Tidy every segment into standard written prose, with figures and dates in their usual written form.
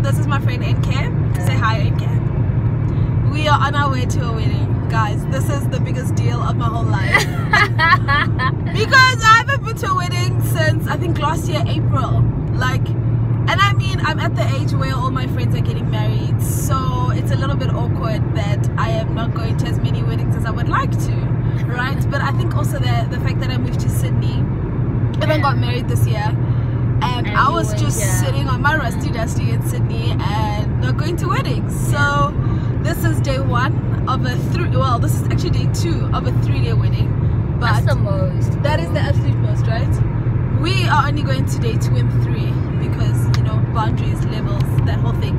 this is my friend NK. Say hi, NK. We are on our way to a wedding, guys. This is the biggest deal of my whole life. Because I haven't been to a wedding since I think last year, April. Like, and I mean, I'm at the age where all my friends are getting married, so it's a little bit awkward that I am not going to as many weddings as I would like to, right? But I think also the fact that I moved to Sydney, even got married this year, and I was just sitting on my rusty dusty in Sydney and not going to weddings. So this is day one of a this is actually day 2 of a 3-day wedding. But that's the most. That is the absolute most, right? We are only going to day 2 and 3 because, you know, boundaries, levels, that whole thing.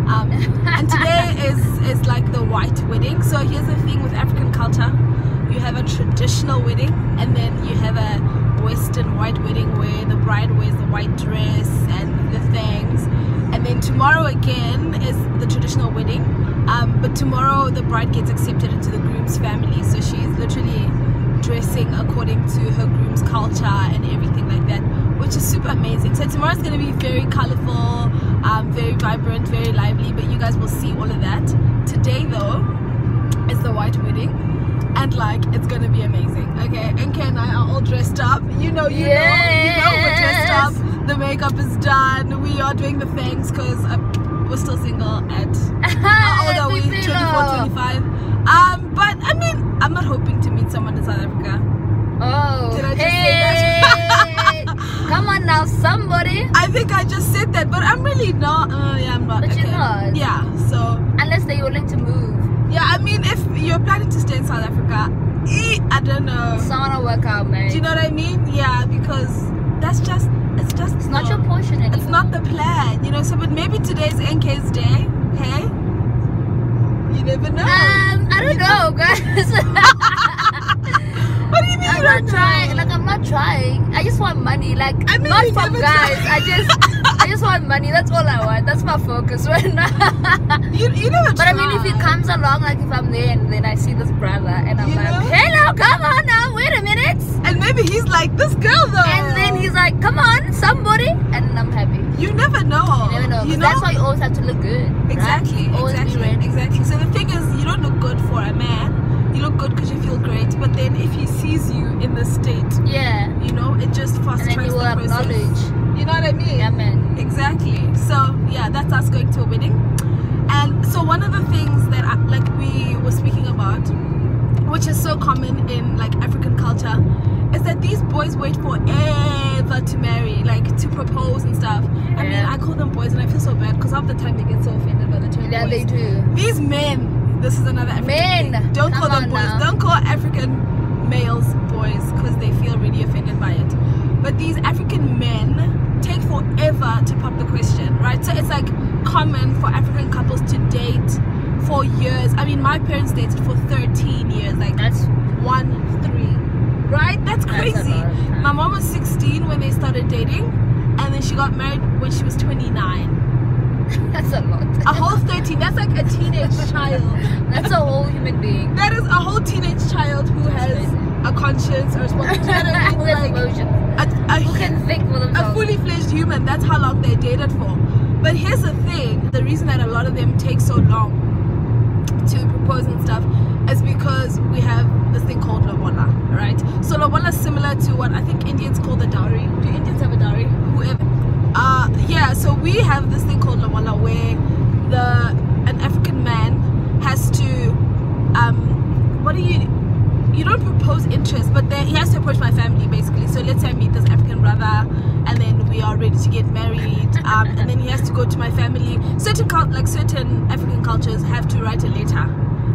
And today is like the white wedding. So here's the thing with African culture: you have a traditional wedding, and then you have a Western white wedding where the bride wears the white dress and the things. And then tomorrow again is the traditional wedding, but tomorrow the bride gets accepted into the groom's family, so she's literally dressing according to her groom's culture and everything like that, which is super amazing. So tomorrow's going to be very colorful, very vibrant, very lively, but you guys will see all of that. Today though is the white wedding, and like, it's gonna be amazing. Okay, NK and I are all dressed up. You know, we're dressed up. The makeup is done. We are doing the things because we're still single at how old are we? 24, 25. But I mean, I'm not hoping to meet someone in South Africa. Oh, did I just say that? Come on now, somebody. I think I just said that, but I'm really not. Yeah, I'm not. But okay. you're not. Yeah, so unless they're willing to move. Yeah, I mean, if you're planning to stay in South Africa, I don't know. It's not gonna work out, man. Do you know what I mean? Yeah, because it's not your portion anymore. It's not the plan, you know. So, but maybe today's NK's day. Hey, you never know. I don't know, guys. What do you mean? I'm not trying. Like, I'm not trying. I just want money. Like, I mean, not from guys. I just want money. That's all I want. That's my focus right now. You never. But I mean, if he comes along, like if I'm there and then I see this brother and I'm hello, come on now, wait a minute. And maybe he's like, this girl though. And then he's like, come on, somebody. And I'm happy. You never know. You never know. You know? That's why you always have to look good. Exactly. Right? Always be ready. Exactly. So the thing is, you don't look good for a man. You look good because you feel great. But then if he sees you in the state, you know, it just fast tracks the process. Acknowledge. You know what I mean? Yeah, man. Exactly. So yeah, that's us going to a wedding. And so one of the things that like we were speaking about, which is so common in like African culture, is that these boys wait forever to marry, like to propose and stuff. I mean, I call them boys and I feel so bad because half the time they get so offended by the term boys. Yeah, they do. These men, this is another African men thing. Don't call them boys. Now. Don't call African males boys because they feel really offended by it. But these African men take forever to pop the question, right? So it's like common for African couples to date for years. I mean, my parents dated for 13 years, like that's 1-3, right? That's crazy. That's my mom was 16 when they started dating, and then she got married when she was 29. That's a lot. A whole 13. That's like a teenage child. That's a whole human being. That is a whole teenage child who has a conscience, a responsibility, like who can think for themselves. A fully fledged human. That's how long they dated for. But here's the thing: the reason that a lot of them take so long to propose and stuff is because we have this thing called lobola, right? So lobola is similar to what I think Indians call the dowry. Do Indians have a dowry? Whoever. Yeah. So we have this thing called lobola where an African man has to you don't propose interest, but then he has to approach my family basically. So let's say I meet this African brother and then we are ready to get married, and then he has to go to my family. Certain African cultures have to write a letter.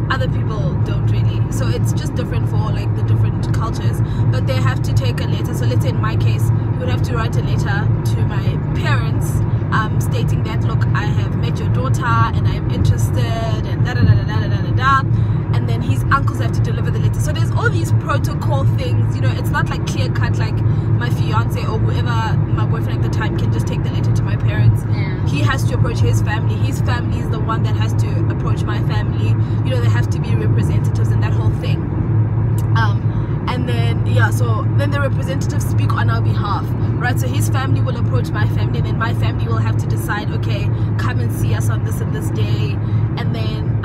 Other people don't really. So it's just different for like the different cultures, but they have to take a letter. So let's say in my case, he would have to write a letter to my parents stating that, look, I have met your daughter and I'm interested and da da da da da da da da. And then his uncles have to deliver the letter. So there's all these protocol things, you know. It's not like clear cut, like my fiance or whoever, my boyfriend at the time, can just take the letter to my parents. He has to approach his family. His family is the one that has to approach my family. You know, they have to be representatives and that whole thing. And then so then the representatives speak on our behalf. right? So his family will approach my family, and then my family will have to decide, okay, come and see us on this and this day. And then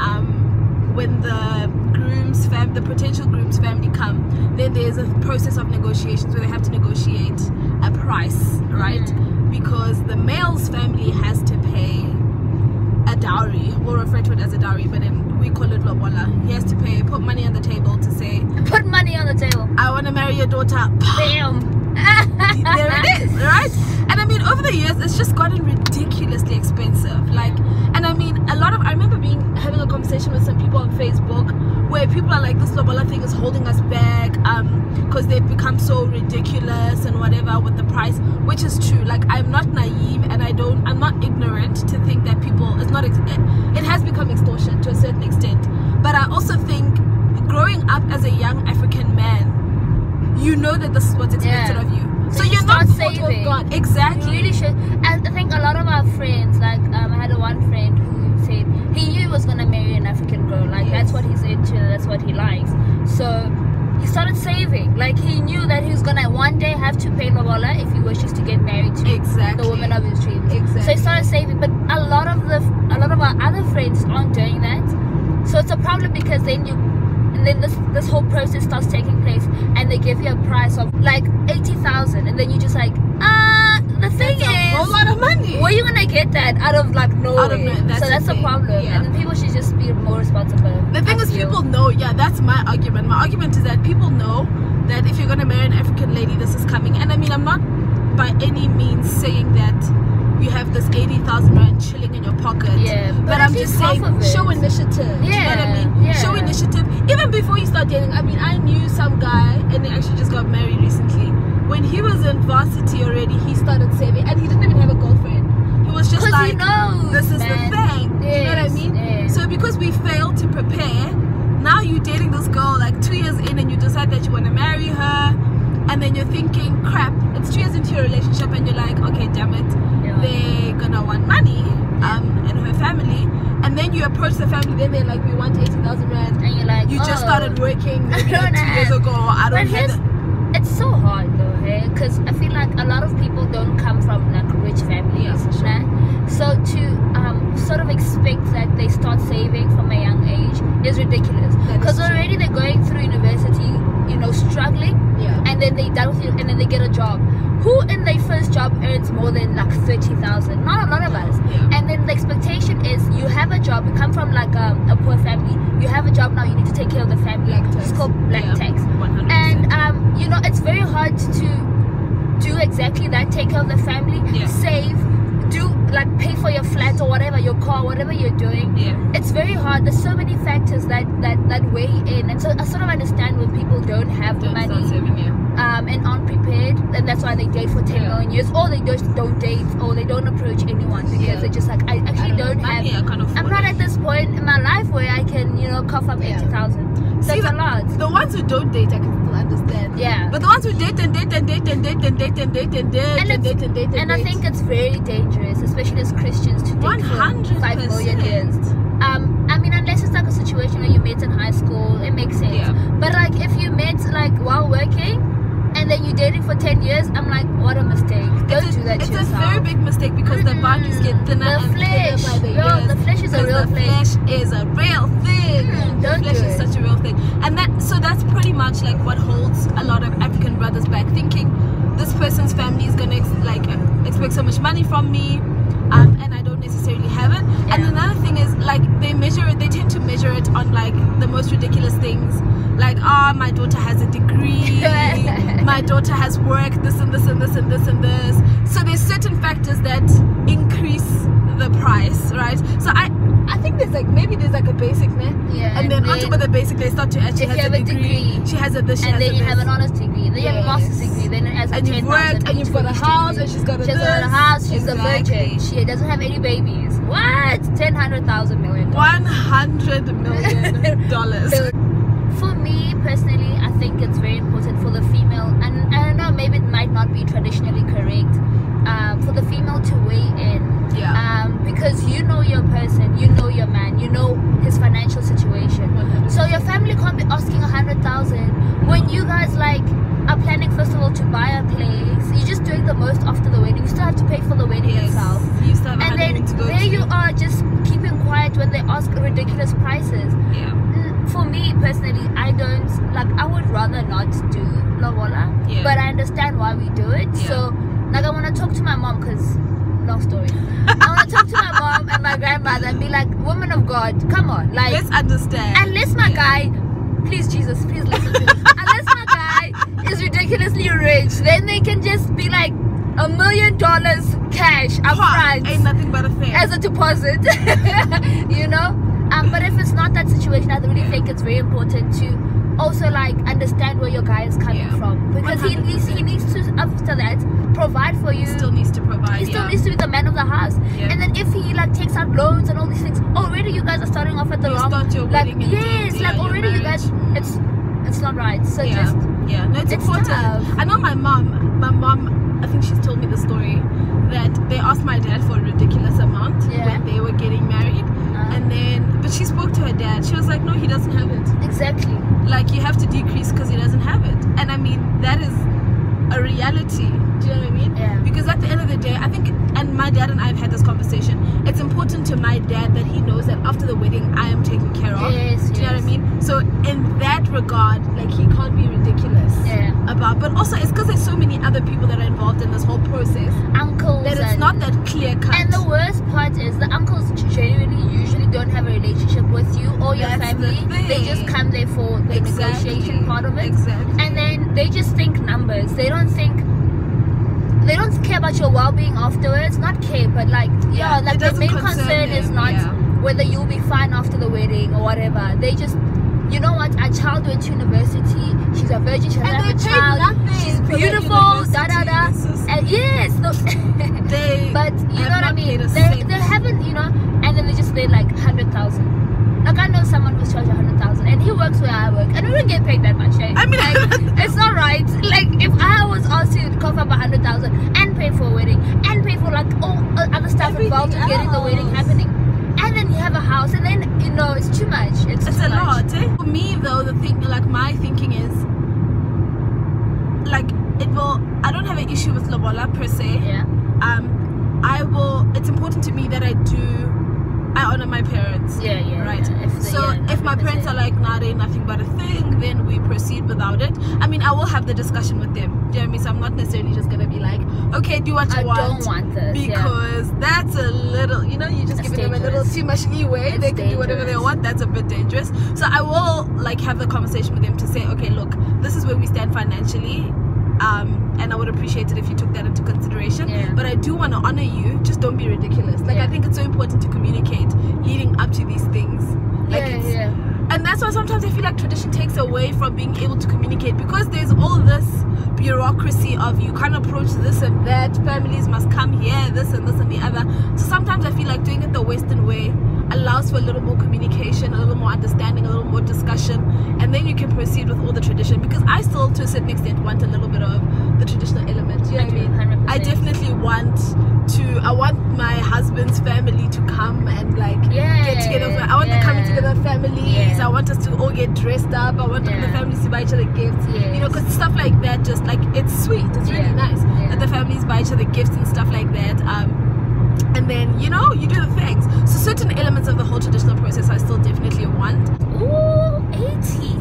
when the potential groom's family come, then there's a process of negotiations where they have to negotiate a price, right? Because the male's family has to pay a dowry. We'll refer to it as a dowry, but then we call it lobola. He has to put money on the table to say, put money on the table, I want to marry your daughter. Bam. There it is, right? And I mean, over the years, it's just gotten ridiculously expensive. Like, and I mean, I remember having a conversation with some people on Facebook where people are like, this lobola thing is holding us back because they've become so ridiculous and whatever with the price, which is true. Like, I'm not naive, and I'm not ignorant to think that it has become extortion to a certain extent. But I also think growing up as a young African man, you know that this is what's expected of you. So you're not saving. God. Exactly. You really should. And I think a lot of our friends, like I had one friend who said he knew he was gonna marry an African girl. Like that's what he's into, that's what he likes. So he started saving. Like he knew that he was gonna one day have to pay lobola if he wishes to get married to the woman of his dreams. Exactly. So he started saving. But a lot of our other friends aren't doing that. So it's a problem because then this whole process starts taking place, and they give you a price of like 80,000, and then you just like, the thing is, a whole lot of money. Where are you gonna get that out of like nowhere? So that's a problem, and then people should just be more responsible. The thing is, people know. Yeah, that's my argument. My argument is that people know that if you're gonna marry an African lady, this is coming. And I mean, I'm not by any means saying that you have this 80,000 rand chilling in your pocket. Yeah, but I'm just saying, show initiative. Yeah, you know what I mean? Yeah. Show initiative. Even before you start dating. I mean, I knew some guy, and they actually just got married recently. When he was in varsity already, he started saving, and he didn't even have a girlfriend. He was just like, this is the thing. Yes, you know what I mean? Yes. So because we failed to prepare, now you're dating this girl like 2 years in, and you decide that you want to marry her, and then you're thinking, crap, it's 2 years into your relationship, and you're like, okay, damn it, they're gonna want money, and her family, and then you approach the family, then they're like, we want 80,000 rand, and you're like, you just started working maybe like 2 years ago. I don't have it's so hard though, hey? Because I feel like a lot of people don't come from like rich families, so to sort of expect that they start saving from a young age is ridiculous, because already they're going through university, you know, struggling, and then they done with it, and then they get a job. Who in their first job earns more than like 30,000? Not a lot of us. And then the expectation is you have a job, you come from like a poor family, you have a job now, you need to take care of the family. It's called black tax. 100%. And you know, it's very hard to do exactly that, take care of the family, save, do like pay for your flat or whatever, your car, whatever you're doing. It's very hard. There's so many factors that weigh in, and so I sort of understand when people don't have the money and aren't prepared, and that's why they date for 10 million years, or they just don't date, or they don't approach anyone because they're just like, I actually don't have, I'm not at this point in my life where I can, you know, cough up 80,000. That's a lot. The ones who don't date, I can still understand. But the ones who date and date and date and date and date and date and date and date and date, and I think it's very dangerous, especially as Christians, to date for 5 million years. I mean, unless it's like a situation where you met in high school, it makes sense. But like if you met like while working, and then you're dating for 10 years, I'm like, what a mistake. Don't do that to yourself. It's a very big mistake, because the boundaries get thinner and thinner by the years. The flesh is a real thing. The flesh is a real thing. The flesh is such a real thing. And that's pretty much like what holds a lot of African brothers back, thinking this person's family is gonna like expect so much money from me, and I don't necessarily have it. And another thing is, like, they tend to measure it on like the most ridiculous things, like, my daughter has a degree, my daughter has worked this and this and this and this and this. So there's certain factors that increase the price, right? So I think there's like, maybe there's like a basic, and then on top of the basic they start to add, she has a degree, she has a this, she has a this, and then you have an honest degree, then you have a master's degree, then it has a 10,000, you've worked, and you've got a house, and she's got a house, she's a virgin, she doesn't have any babies. What? 100,000 million $100 million. For me personally, I think it's very important for the female, and I don't know, maybe it might not be traditionally correct, for the female to weigh in, because you know your person, you know your man, you know his financial situation. 100%. So your family can't be asking 100,000 when you guys like are planning, first of all, to buy a place. You're just doing the most wedding. You still have to pay for the wedding itself. You still have a And then honeymoon to go there to. you are, just keeping quiet when they ask ridiculous prices. Yeah. For me personally, I don't like. I would rather not do lobola, Yeah. but I understand why we do it. Yeah. So, like, I want to talk to my mom because, long story. I want to talk to my mom and my grandmother and be like, "Woman of God, come on, like, Let's understand. unless my guy, please Jesus, please listen to me. Unless my guy is ridiculously rich, then they can just be like $1 million cash up front Ain't nothing but a thing. as a deposit, you know. But if it's not that situation, I really think it's very important to also like understand where your guy is coming from, because he needs to, after that, provide for you. Still needs to provide. He still needs to be the man of the house. And then if he like takes out loans and all these things, already you guys are starting off at the wrong. Start your Like, wedding yes, like already you guys, it's not right. So just no, it's important. tough. I know my mom, I think she's told me the story that they asked my dad for a ridiculous amount when they were getting married, and then but she spoke to her dad. She was like, no, he doesn't have it. Exactly. Like, you have to decrease because he doesn't have it. And I mean, that is a reality. Do you know what I mean? Yeah. Because at the end of the day, I think, and my dad and I have had this conversation, it's important to my dad that he knows that after the wedding I am taken care of. Yes, do you know what I mean? So in that regard, like, he can't be ridiculous about, but also it's because there's so many other people that are involved in this whole process, uncles, that it's not that clear cut. And the worst part is the uncles genuinely usually don't have a relationship with you or your family. They just come there for the negotiation part of it, and then they just think numbers. They don't care about your well-being afterwards. Not care, but like like the main concern is not whether you'll be fine after the wedding or whatever. They just, you know what, our child went to university, she's a virgin, she doesn't have a child, she's beautiful, and yes, no, but you know what I mean, they haven't, you know, and then they just paid like 100,000. Like, I know someone who's charged 100,000 and he works where I work and we don't get paid that much, eh? I mean, like, it's not right. Like, if I was asked to cough up 100,000 and pay for a wedding and pay for like all other stuff involved in getting the wedding happening, and then you have a house, and then, you know, it's too much. It's a lot, eh? For me though, the thing, like, my thinking is, like, I don't have an issue with lobola per se. It's important to me that I honor my parents. Right. If my parents are like, nah, they're nothing but a thing, then we proceed without it. I mean, I will have the discussion with them. Do you know what I mean? So I'm not necessarily just gonna be like, okay, do what you want. I don't want this, because that's a little, you know, you just giving them a little too much leeway. They can do whatever they want. That's a bit dangerous. So I will like have the conversation with them to say, okay, look, this is where we stand financially. And I would appreciate it if you took that into consideration, but I do want to honor you. Just don't be ridiculous. Like, I think it's so important to communicate leading up to these things. Like, and that's why sometimes I feel like tradition takes away from being able to communicate, because there's all this bureaucracy of you can't approach this and that, families must come here, this and this and the other. So sometimes I feel like doing it the Western way allows for a little more communication, a little more understanding, a little more discussion, and then you can proceed with all the tradition. Because I still, to a certain extent, want a little bit of the traditional element. You know what I mean? 100%. I definitely want my husband's family to come and like get together. I want the coming together families. I want us to all get dressed up. I want the families to buy each other gifts. You know, because stuff like that, just like, it's sweet. It's really nice that the families buy each other gifts and stuff like that. And then, you know, you do the things. So certain elements of the whole traditional process I still definitely want. Ooh, 80.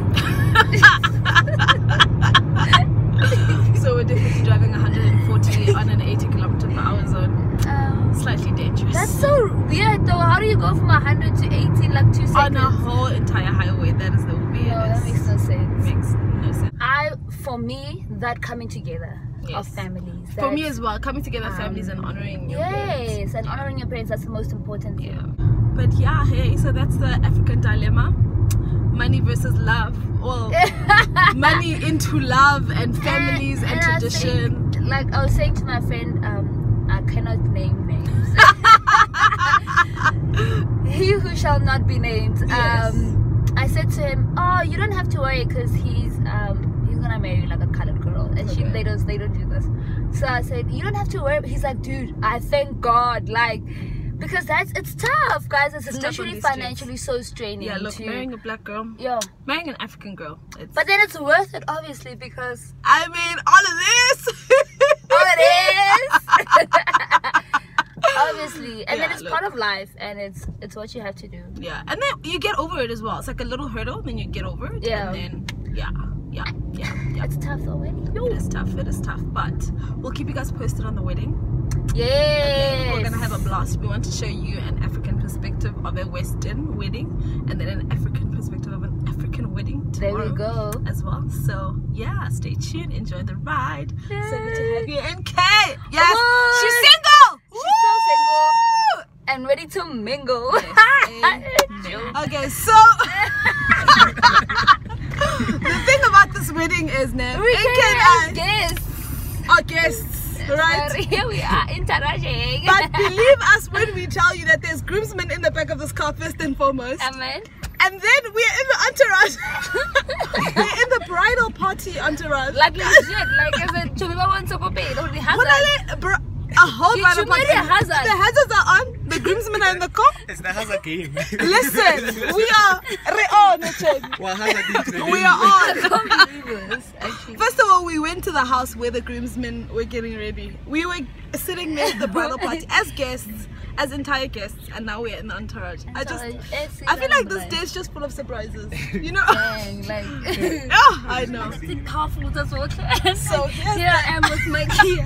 So we're definitely driving 140 on an 80 kilometer per hour zone. Slightly dangerous. That's so weird though. How do you go from 100 to 80 in like 2 seconds? On a whole entire highway. That is the weirdest. No, that makes no sense. Makes no sense. For me, that coming together of families. For me as well, coming together of families and honoring your parents. Yes, and honoring your parents, that's the most important thing. But yeah, hey, so that's the African dilemma. Money versus love. Well, money into love and families and tradition. Like I was saying to my friend, I cannot name names. He who shall not be named. I said to him, oh, you don't have to worry, because he's gonna marry like a colored girl, and they don't do this. So I said, you don't have to worry. He's like, dude, I thank God, like, because it's tough, guys. It's literally financially so straining. Yeah, look, marrying a black girl, marrying an African girl, but then it's worth it, obviously, because I mean, all of this Obviously, and Yeah, then it's look. part of life, and it's what you have to do. Yeah, and then you get over it as well. It's like a little hurdle, then you get over it. Yeah. And then, yeah. It's tough though, eh? It is tough, but we'll keep you guys posted on the wedding. Yes. We're gonna have a blast. We want to show you an African perspective of a Western wedding, and then an African perspective of an African wedding There tomorrow we go. as well. So yeah, stay tuned, enjoy the ride. So good to have you. And Kay, yes, What? she's single. She's so single and ready to mingle. Okay, so the thing about this wedding is now We can have guests. our guests, right? So here we are interacting. But believe us when we tell you that there's groomsmen in the back of this car first and foremost. Amen. And then we're in the entourage. We're in the bridal party entourage. Like legit, like as a Chumiba wants to go pay. Don't A whole You bridal party. made a hazard. The hazards are on. The groomsmen are in the car. It's the hazard game. Listen, we are on. We are on. Actually. First of all, we went to the house where the groomsmen were getting ready. We were sitting there at the bridal party as guests, as entire guests, and now we're in the entourage. I feel like this day is just full of surprises. You know? Dang, like Oh, I know. powerful as well. So Here I am with my Kia.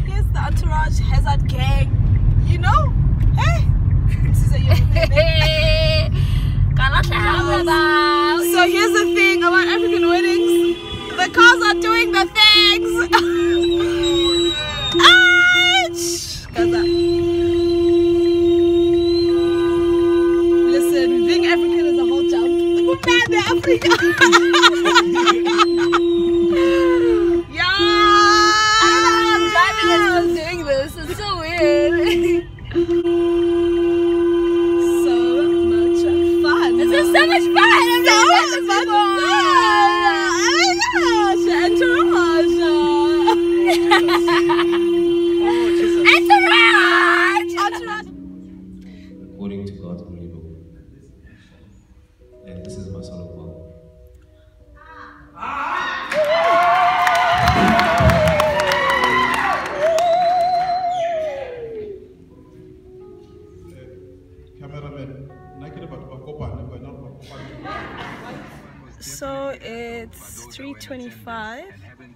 Here's the entourage, hazard gang. You know? Hey! This is a young thing. So here's the thing about African weddings. The cars are doing the things. Ouch! Listen, being African is a whole jump. Look at the Africa. Yeah. I don't know how I'm driving and still doing this. It's so weird. So much fun. This is so much fun. I'm So doing much this fun. Entourage! Entourage. According to God's holy law. And this is my son of God. Cameraman, So it's 3:25.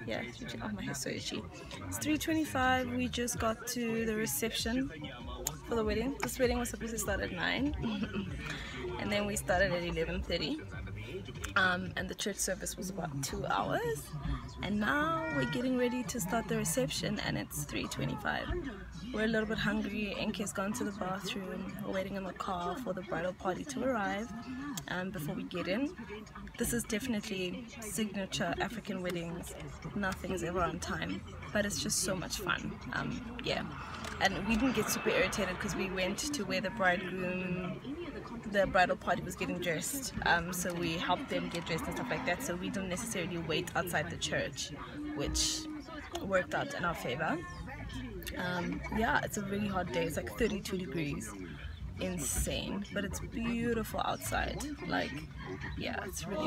Yeah, oh my hair's so itchy. It's 3:25. We just got to the reception for the wedding. This wedding was supposed to start at 9, and then we started at 11:30. And the church service was about 2 hours, and now we're getting ready to start the reception, and it's 3:25. We're a little bit hungry. Enke's gone to the bathroom. We're waiting in the car for the bridal party to arrive before we get in. This is definitely signature African weddings. Nothing's ever on time, but it's just so much fun. Yeah, and we didn't get super irritated because we went to where the bridal party was getting dressed, so we helped them get dressed and stuff like that, so we don't necessarily wait outside the church, which worked out in our favor. Yeah, it's a really hot day. It's like 32 degrees. Insane, but it's beautiful outside. Like, yeah, it's really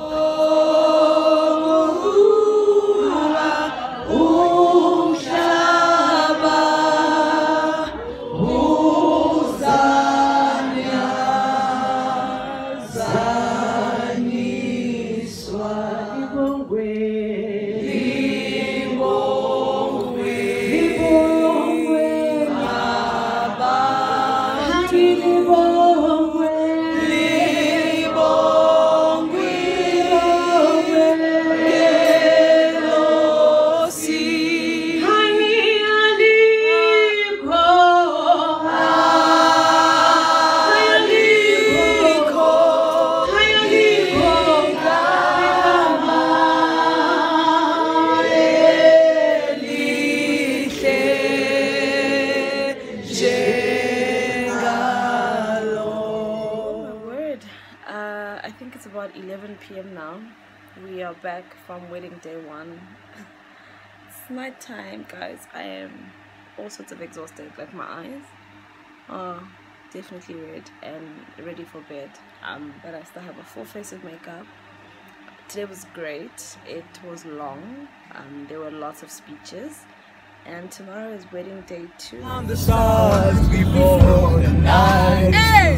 I think it's about 11 p.m. now. We are back from wedding day 1. It's night time, guys. I am all sorts of exhausted. Like, my eyes are definitely red and ready for bed. But I still have a full face of makeup. Today was great. It was long. There were lots of speeches, and tomorrow is wedding day 2. On the stars before the night. Hey!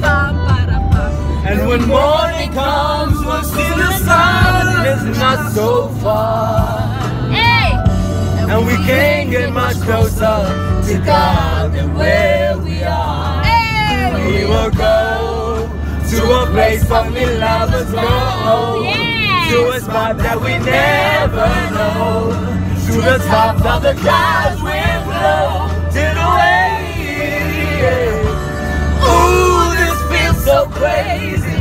Bam, bada, bam. And when morning comes, we'll see the sun is not so far. Hey! And we can't get much closer to God than where we are. Hey! We will go to a place only lovers know. Yes! To a spot that we never know. To the top of the clouds we'll flow. To the way. Ooh, this feels so crazy.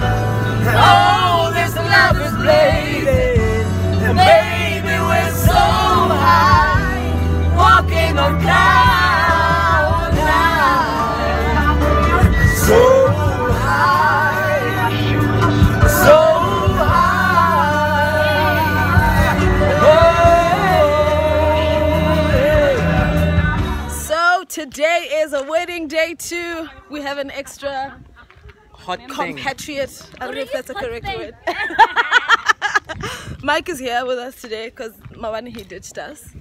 Oh, this love is blazing. And baby, we're so high, walking on cloud nine. So high, so high. So today is a wedding day 2. We have an extra Hot compatriot. I don't know if that's a correct Hot word. Mike is here with us today because Mawani, he ditched us.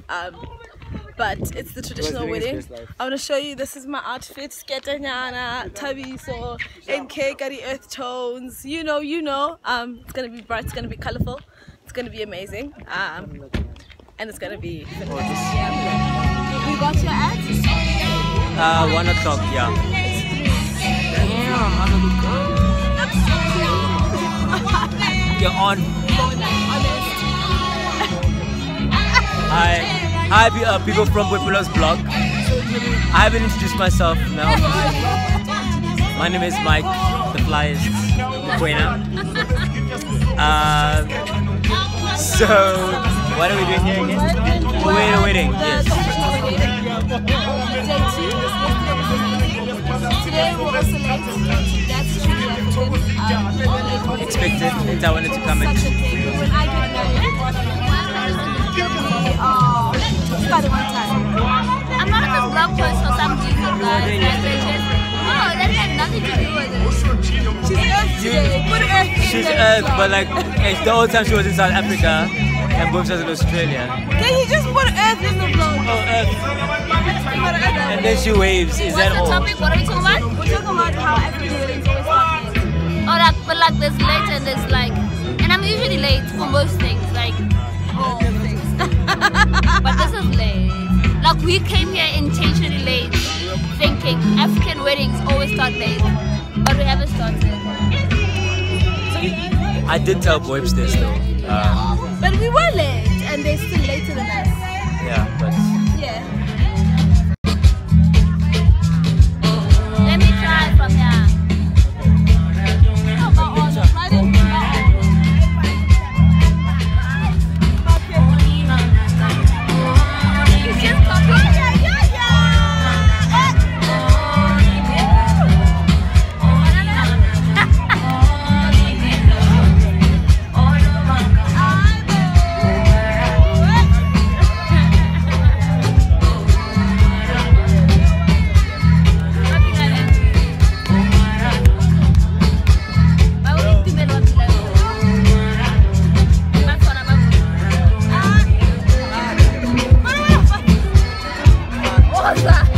But it's the traditional wedding. I want to show you, this is my outfit. Sketanyana, Tabiso, NK, Kari Earth Tones. You know. It's going to be bright, it's going to be colorful. It's going to be amazing. And it's going to be fantastic. We got your ads? 1 o'clock, yeah. You're on. Hi, people from Whippler's blog. I haven't introduced myself now. My name is Mike, the flyest Buena. So, what are we doing here again? We're waiting, yes. Today we're also late. That's truly African. Expected, and I wanted to come and Such a thing. When I get married, we start at one time. I'm not on this blog post for some reason, guys. No, that had nothing to do with it. She's Earth today. Put Earth in she's the Earth, blog. but like it's the whole time she was in South Africa and Bob's was in Australia. Can you just put Earth in the blog? Oh, Earth. And then she waves. Is that What's the all? topic? What are we talking about? We're talking about how African weddings always start late. Oh, like, but like there's late and there's like, and I'm usually late for most things, like, All things. but this is late. Like we came here intentionally late, thinking African weddings always start late, but we haven't started. I did tell Boybs this though. But we were late and they're still later than us. Yeah, but Yeah. Let me try from here. It's just What's that?